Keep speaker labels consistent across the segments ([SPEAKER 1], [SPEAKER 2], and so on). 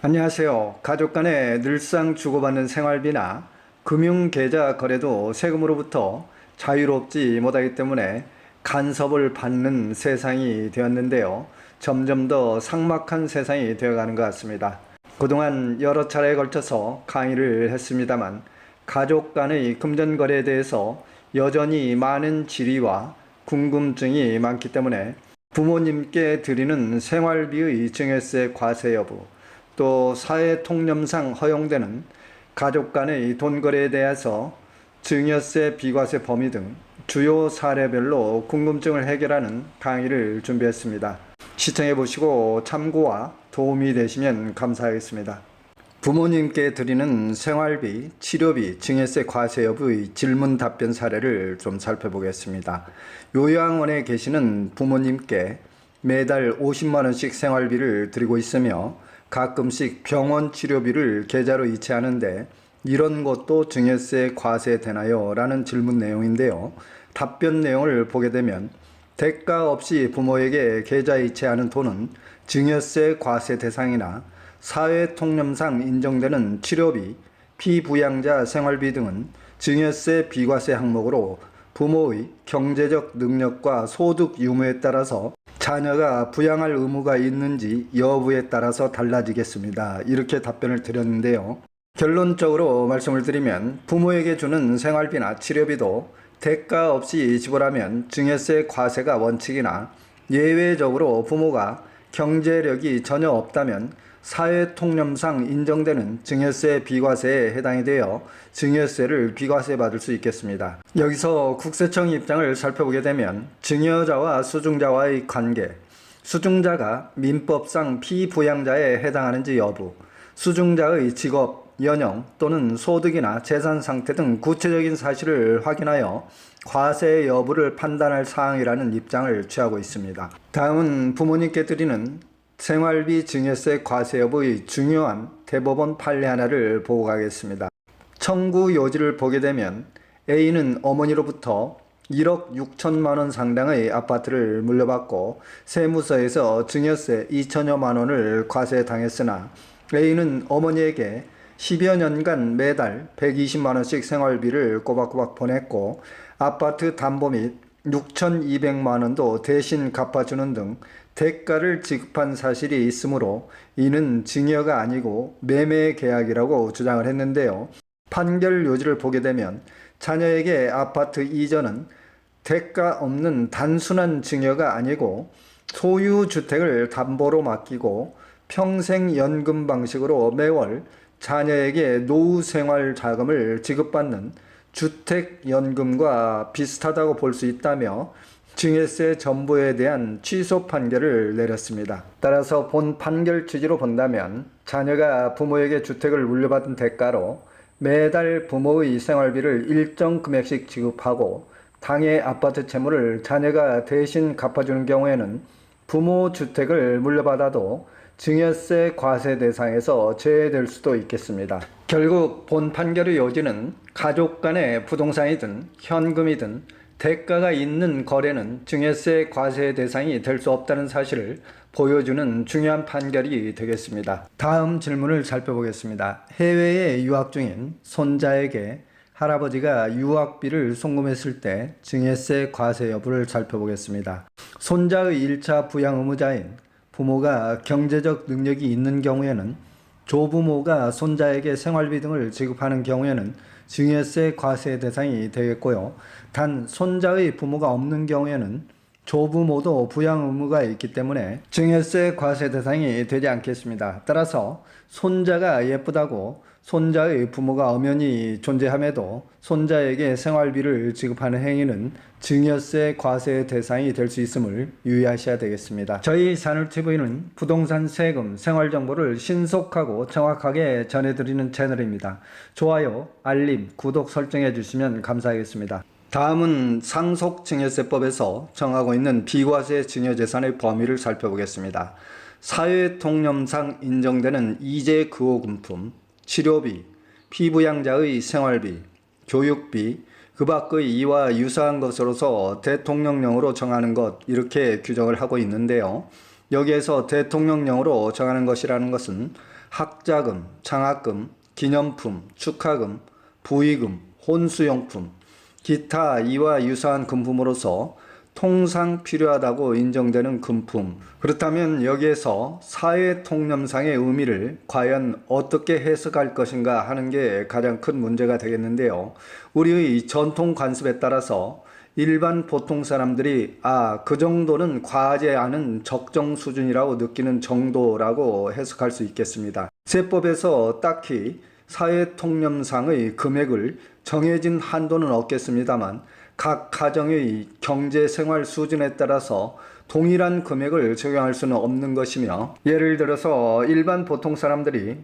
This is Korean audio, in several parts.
[SPEAKER 1] 안녕하세요. 가족 간에 늘상 주고받는 생활비나 금융계좌 거래도 세금으로부터 자유롭지 못하기 때문에 간섭을 받는 세상이 되었는데요. 점점 더 삭막한 세상이 되어가는 것 같습니다. 그동안 여러 차례에 걸쳐서 강의를 했습니다만 가족 간의 금전거래에 대해서 여전히 많은 질의와 궁금증이 많기 때문에 부모님께 드리는 생활비의 증여세 과세 여부, 또 사회통념상 허용되는 가족 간의 돈거래에 대해서 증여세 비과세 범위 등 주요 사례별로 궁금증을 해결하는 강의를 준비했습니다. 시청해 보시고 참고와 도움이 되시면 감사하겠습니다. 부모님께 드리는 생활비, 치료비, 증여세 과세 여부의 질문 답변 사례를 좀 살펴보겠습니다. 요양원에 계시는 부모님께 매달 50만 원씩 생활비를 드리고 있으며 가끔씩 병원 치료비를 계좌로 이체하는데 이런 것도 증여세 과세 되나요? 라는 질문 내용인데요. 답변 내용을 보게 되면 대가 없이 부모에게 계좌 이체하는 돈은 증여세 과세 대상이나 사회통념상 인정되는 치료비, 피부양자 생활비 등은 증여세 비과세 항목으로 부모의 경제적 능력과 소득 유무에 따라서 자녀가 부양할 의무가 있는지 여부에 따라서 달라지겠습니다. 이렇게 답변을 드렸는데요. 결론적으로 말씀을 드리면 부모에게 주는 생활비나 치료비도 대가 없이 지불하면 증여세 과세가 원칙이나 예외적으로 부모가 경제력이 전혀 없다면 사회통념상 인정되는 증여세 비과세에 해당이 되어 증여세를 비과세 받을 수 있겠습니다. 여기서 국세청 입장을 살펴보게 되면 증여자와 수증자와의 관계, 수증자가 민법상 피부양자에 해당하는지 여부, 수증자의 직업, 연령 또는 소득이나 재산 상태 등 구체적인 사실을 확인하여 과세 여부를 판단할 사항이라는 입장을 취하고 있습니다. 다음은 부모님께 드리는 생활비 증여세 과세 여부의 중요한 대법원 판례 하나를 보고 가겠습니다. 청구 요지를 보게 되면 A는 어머니로부터 1억 6천만 원 상당의 아파트를 물려받고 세무서에서 증여세 2천여만 원을 과세당했으나 A는 어머니에게 10여 년간 매달 120만 원씩 생활비를 꼬박꼬박 보냈고 아파트 담보 및 6,200만 원도 대신 갚아주는 등 대가를 지급한 사실이 있으므로 이는 증여가 아니고 매매 계약이라고 주장을 했는데요. 판결 요지를 보게 되면 자녀에게 아파트 이전은 대가 없는 단순한 증여가 아니고 소유주택을 담보로 맡기고 평생연금 방식으로 매월 자녀에게 노후생활 자금을 지급받는 주택연금과 비슷하다고 볼 수 있다며 증여세 전부에 대한 취소 판결을 내렸습니다. 따라서 본 판결 취지로 본다면 자녀가 부모에게 주택을 물려받은 대가로 매달 부모의 생활비를 일정 금액씩 지급하고 당해 아파트 채무를 자녀가 대신 갚아주는 경우에는 부모 주택을 물려받아도 증여세 과세 대상에서 제외될 수도 있겠습니다. 결국 본 판결의 요지는 가족 간의 부동산이든 현금이든 대가가 있는 거래는 증여세 과세 대상이 될 수 없다는 사실을 보여주는 중요한 판결이 되겠습니다. 다음 질문을 살펴보겠습니다. 해외에 유학 중인 손자에게 할아버지가 유학비를 송금했을 때 증여세 과세 여부를 살펴보겠습니다. 손자의 1차 부양 의무자인 부모가 경제적 능력이 있는 경우에는 조부모가 손자에게 생활비 등을 지급하는 경우에는 증여세 과세 대상이 되겠고요. 단 손자의 부모가 없는 경우에는 조부모도 부양 의무가 있기 때문에 증여세 과세 대상이 되지 않겠습니다. 따라서 손자가 예쁘다고 손자의 부모가 엄연히 존재함에도 손자에게 생활비를 지급하는 행위는 증여세 과세 대상이 될 수 있음을 유의하셔야 되겠습니다. 저희 산울TV는 부동산 세금, 생활정보를 신속하고 정확하게 전해드리는 채널입니다. 좋아요, 알림, 구독 설정해 주시면 감사하겠습니다. 다음은 상속증여세법에서 정하고 있는 비과세 증여재산의 범위를 살펴보겠습니다. 사회통념상 인정되는 이재그호금품, 치료비, 피부양자의 생활비, 교육비, 그 밖의 이와 유사한 것으로서 대통령령으로 정하는 것 이렇게 규정을 하고 있는데요. 여기에서 대통령령으로 정하는 것이라는 것은 학자금, 장학금, 기념품, 축하금, 부의금, 혼수용품, 기타 이와 유사한 금품으로서 통상 필요하다고 인정되는 금품. 그렇다면 여기에서 사회통념상의 의미를 과연 어떻게 해석할 것인가 하는 게 가장 큰 문제가 되겠는데요. 우리의 전통 관습에 따라서 일반 보통 사람들이 그 정도는 과하지 않은 적정 수준이라고 느끼는 정도라고 해석할 수 있겠습니다. 세법에서 딱히 사회통념상의 금액을 정해진 한도는 없겠습니다만 각 가정의 경제생활 수준에 따라서 동일한 금액을 적용할 수는 없는 것이며, 예를 들어서 일반 보통 사람들이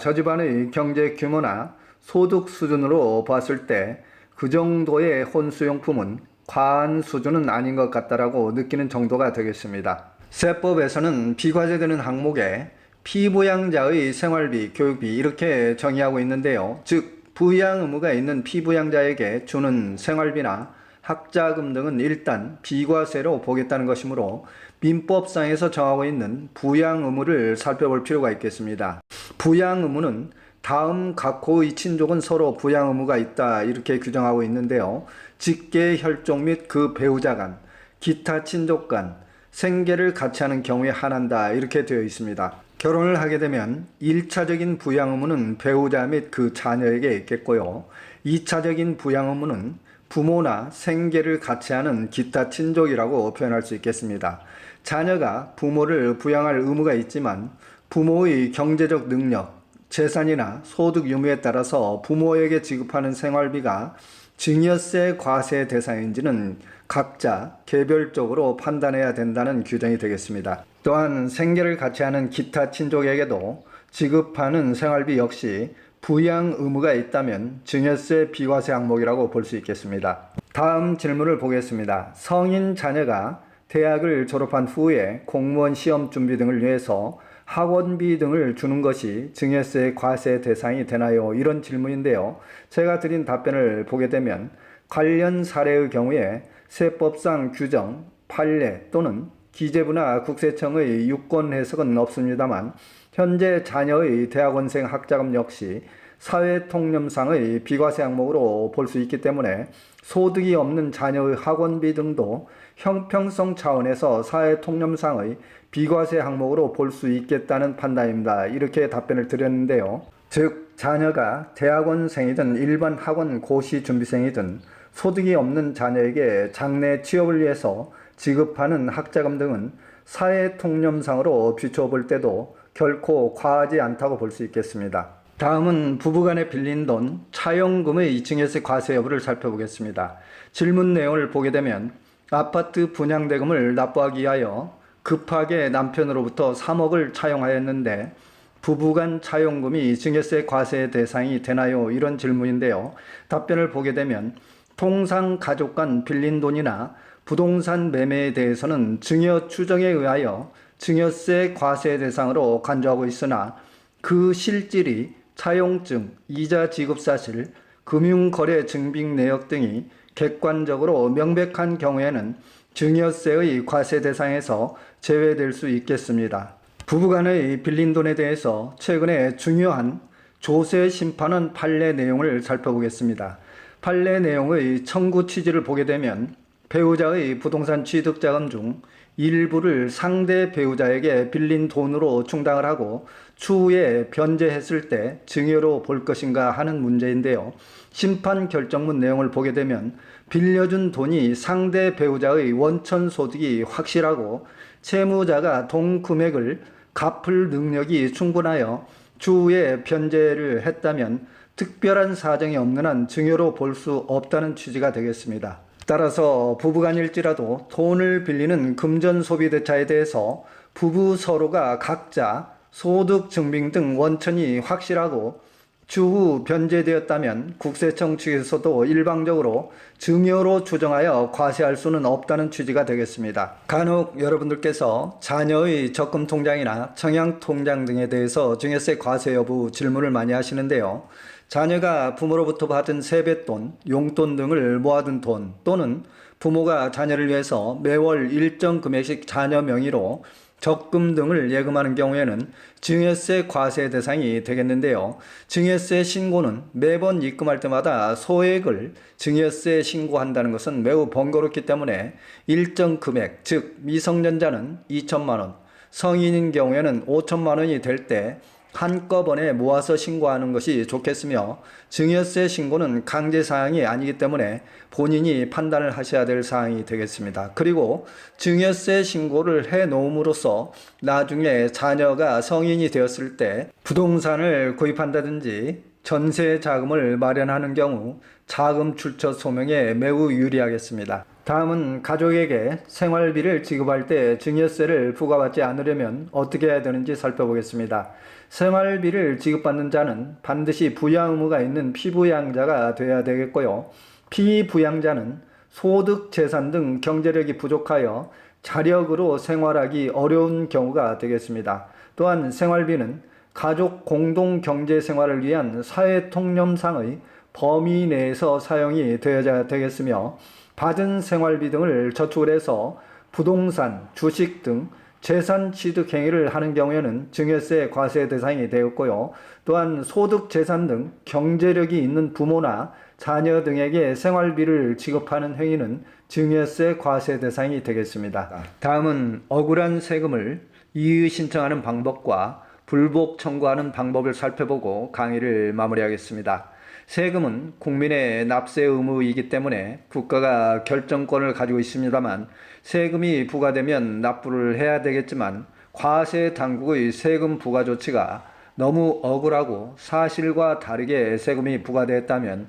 [SPEAKER 1] 저 집안의 경제 규모나 소득 수준으로 봤을 때 그 정도의 혼수용품은 과한 수준은 아닌 것 같다라고 느끼는 정도가 되겠습니다. 세법에서는 비과세되는 항목에 피부양자의 생활비, 교육비 이렇게 정의하고 있는데요. 즉 부양 의무가 있는 피부양자에게 주는 생활비나 학자금 등은 일단 비과세로 보겠다는 것이므로 민법상에서 정하고 있는 부양 의무를 살펴볼 필요가 있겠습니다. 부양 의무는 다음 각호의 친족은 서로 부양 의무가 있다 이렇게 규정하고 있는데요. 직계 혈족 및 그 배우자 간, 기타 친족 간, 생계를 같이 하는 경우에 한한다 이렇게 되어 있습니다. 결혼을 하게 되면 1차적인 부양 의무는 배우자 및 그 자녀에게 있겠고요. 2차적인 부양 의무는 부모나 생계를 같이 하는 기타 친족이라고 표현할 수 있겠습니다. 자녀가 부모를 부양할 의무가 있지만 부모의 경제적 능력, 재산이나 소득 유무에 따라서 부모에게 지급하는 생활비가 증여세 과세 대상인지는 각자 개별적으로 판단해야 된다는 규정이 되겠습니다. 또한 생계를 같이 하는 기타 친족에게도 지급하는 생활비 역시 부양 의무가 있다면 증여세 비과세 항목이라고 볼 수 있겠습니다. 다음 질문을 보겠습니다. 성인 자녀가 대학을 졸업한 후에 공무원 시험 준비 등을 위해서 학원비 등을 주는 것이 증여세 과세 대상이 되나요? 이런 질문인데요. 제가 드린 답변을 보게 되면 관련 사례의 경우에 세법상 규정, 판례 또는 기재부나 국세청의 유권 해석은 없습니다만 현재 자녀의 대학원생 학자금 역시 사회통념상의 비과세 항목으로 볼 수 있기 때문에 소득이 없는 자녀의 학원비 등도 형평성 차원에서 사회통념상의 비과세 항목으로 볼 수 있겠다는 판단입니다. 이렇게 답변을 드렸는데요. 즉 자녀가 대학원생이든 일반 학원 고시 준비생이든 소득이 없는 자녀에게 장래 취업을 위해서 지급하는 학자금 등은 사회통념상으로 비춰볼 때도 결코 과하지 않다고 볼 수 있겠습니다. 다음은 부부간에 빌린 돈, 차용금의 증여세 과세 여부를 살펴보겠습니다. 질문 내용을 보게 되면 아파트 분양대금을 납부하기 위하여 급하게 남편으로부터 3억을 차용하였는데 부부간 차용금이 증여세 과세 대상이 되나요? 이런 질문인데요. 답변을 보게 되면 통상 가족 간 빌린 돈이나 부동산 매매에 대해서는 증여 추정에 의하여 증여세 과세 대상으로 간주하고 있으나 그 실질이 차용증, 이자 지급 사실, 금융거래 증빙 내역 등이 객관적으로 명백한 경우에는 증여세의 과세 대상에서 제외될 수 있겠습니다. 부부간의 빌린 돈에 대해서 최근에 중요한 조세 심판원 판례 내용을 살펴보겠습니다. 판례 내용의 청구 취지를 보게 되면 배우자의 부동산 취득자금 중 일부를 상대 배우자에게 빌린 돈으로 충당을 하고 추후에 변제했을 때 증여로 볼 것인가 하는 문제인데요. 심판 결정문 내용을 보게 되면 빌려준 돈이 상대 배우자의 원천 소득이 확실하고 채무자가 돈 금액을 갚을 능력이 충분하여 추후에 변제를 했다면 특별한 사정이 없는 한 증여로 볼 수 없다는 취지가 되겠습니다. 따라서 부부간일지라도 돈을 빌리는 금전소비대차에 대해서 부부 서로가 각자 소득 증빙 등 원천이 확실하고 추후 변제되었다면 국세청 측에서도 일방적으로 증여로 추정하여 과세할 수는 없다는 취지가 되겠습니다. 간혹 여러분들께서 자녀의 적금통장이나 청약통장 등에 대해서 증여세 과세 여부 질문을 많이 하시는데요. 자녀가 부모로부터 받은 세뱃돈, 용돈 등을 모아둔 돈 또는 부모가 자녀를 위해서 매월 일정 금액씩 자녀 명의로 적금 등을 예금하는 경우에는 증여세 과세 대상이 되겠는데요. 증여세 신고는 매번 입금할 때마다 소액을 증여세 신고한다는 것은 매우 번거롭기 때문에 일정 금액, 즉 미성년자는 2천만 원, 성인인 경우에는 5천만 원이 될 때 한꺼번에 모아서 신고하는 것이 좋겠으며, 증여세 신고는 강제사항이 아니기 때문에 본인이 판단을 하셔야 될 사항이 되겠습니다. 그리고 증여세 신고를 해 놓음으로써 나중에 자녀가 성인이 되었을 때 부동산을 구입한다든지 전세 자금을 마련하는 경우 자금 출처 소명에 매우 유리하겠습니다. 다음은 가족에게 생활비를 지급할 때 증여세를 부과받지 않으려면 어떻게 해야 되는지 살펴보겠습니다. 생활비를 지급받는 자는 반드시 부양 의무가 있는 피부양자가 되어야 되겠고요. 피부양자는 소득, 재산 등 경제력이 부족하여 자력으로 생활하기 어려운 경우가 되겠습니다. 또한 생활비는 가족 공동 경제 생활을 위한 사회통념상의 범위 내에서 사용이 되어야 되겠으며, 받은 생활비 등을 저축을 해서 부동산, 주식 등 재산 취득 행위를 하는 경우에는 증여세 과세 대상이 되었고요. 또한 소득, 재산 등 경제력이 있는 부모나 자녀 등에게 생활비를 지급하는 행위는 증여세 과세 대상이 되겠습니다. 다음은 억울한 세금을 이의 신청하는 방법과 불복 청구하는 방법을 살펴보고 강의를 마무리하겠습니다. 세금은 국민의 납세 의무이기 때문에 국가가 결정권을 가지고 있습니다만, 세금이 부과되면 납부를 해야 되겠지만 과세 당국의 세금 부과 조치가 너무 억울하고 사실과 다르게 세금이 부과되었다면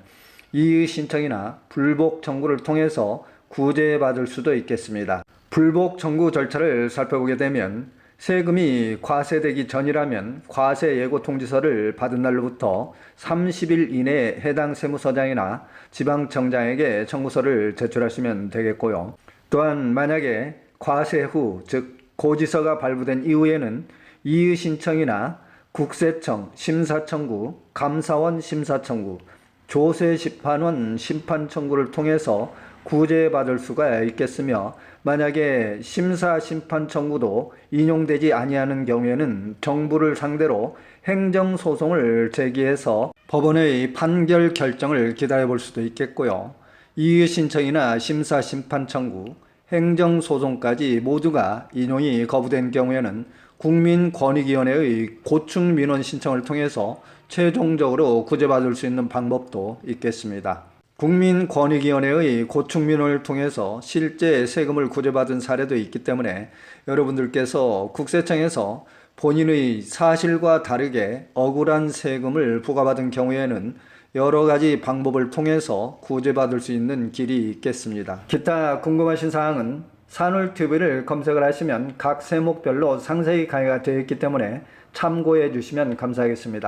[SPEAKER 1] 이의 신청이나 불복 청구를 통해서 구제받을 수도 있겠습니다. 불복 청구 절차를 살펴보게 되면, 세금이 과세되기 전이라면 과세 예고 통지서를 받은 날로부터 30일 이내에 해당 세무서장이나 지방청장에게 청구서를 제출하시면 되겠고요. 또한 만약에 과세 후, 즉 고지서가 발부된 이후에는 이의 신청이나 국세청 심사청구, 감사원 심사청구, 조세심판원 심판청구를 통해서 구제받을 수가 있겠으며, 만약에 심사 심판 청구도 인용되지 아니하는 경우에는 정부를 상대로 행정소송을 제기해서 법원의 판결 결정을 기다려 볼 수도 있겠고요. 이의 신청이나 심사 심판 청구, 행정소송까지 모두가 인용이 거부된 경우에는 국민권익위원회의 고충민원 신청을 통해서 최종적으로 구제받을 수 있는 방법도 있겠습니다. 국민권익위원회의 고충민원을 통해서 실제 세금을 구제받은 사례도 있기 때문에 여러분들께서 국세청에서 본인의 사실과 다르게 억울한 세금을 부과받은 경우에는 여러 가지 방법을 통해서 구제받을 수 있는 길이 있겠습니다. 기타 궁금하신 사항은 산울TV를 검색을 하시면 각 세목별로 상세히 강의가 되어 있기 때문에 참고해 주시면 감사하겠습니다.